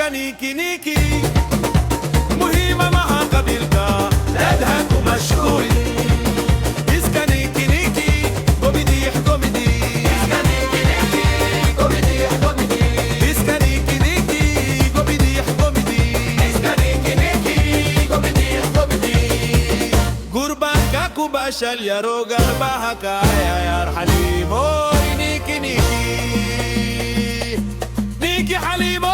نيكي نيكي مهمة مع قبيلتا لا تهاكو مشكوري اسكا نيكي نيكي كوميديح كوميدي اسكا نيكي نيكي كوميديح كوميدي اسكا نيكي نيكي كوميديح كوميدي اسكا نيكي نيكي كوميديح كوميدي قربان كاكو باشال يا روغا باهكا يا حليموي نيكي نيكي نيكي حليموي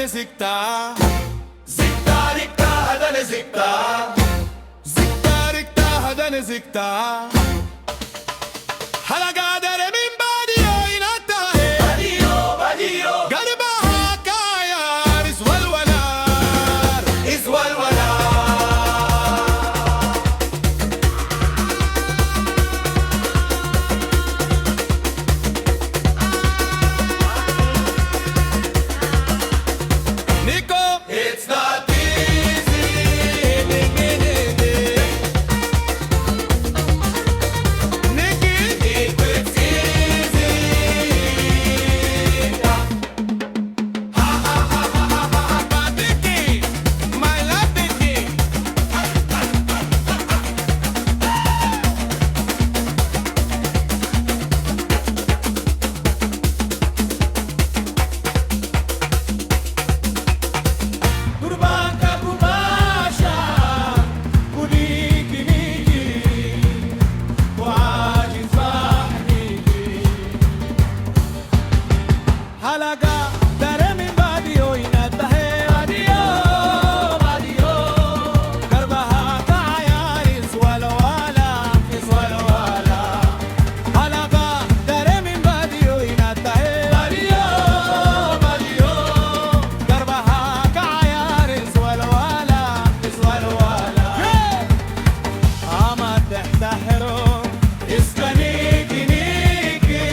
زكتا زكتا ركتا هداني زكتا زكتا ركتا هداني زكتا حلقة داري من باديو ينتهي باديو باديو قربها كايار اسوى الولار اسوى الولار It's not easy. Nikki, it's easy. Ha ha ha ha ha ha. Nikki, my love, Nikki. حلقة داري من باديو ينتهي باديو باديو قربها كعيار يسوى الولا يسوى الولا حلقة داري من باديو ينتهي باديو باديو قربها كعيار يسوى الولا يسوى الولا عمد تحتحرو اسكنيكي نيكي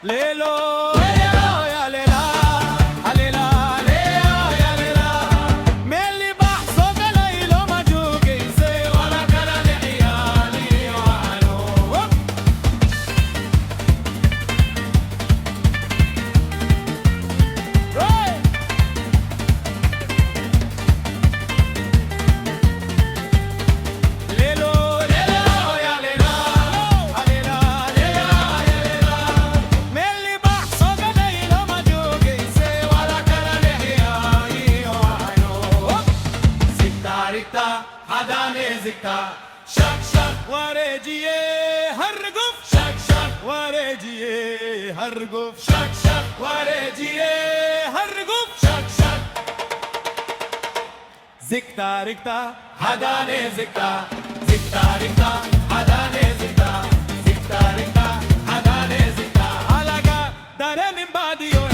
ليلو يا ليلا عليلا يا ليلا ملي بحصق ليلو ما جوقي زي ولا كلا لعيالي وعنو ليلو يا ليلا عليلا هداني زكتا شك شك وريجيه هرقف شك شك وريجيه هرقف شك شك وريجيه هرقف شك شك زكتا ركتا هداني زكتا زكتا ركتا هداني زكتا زكتا ركتا هداني زكتا حلقة داري من باديو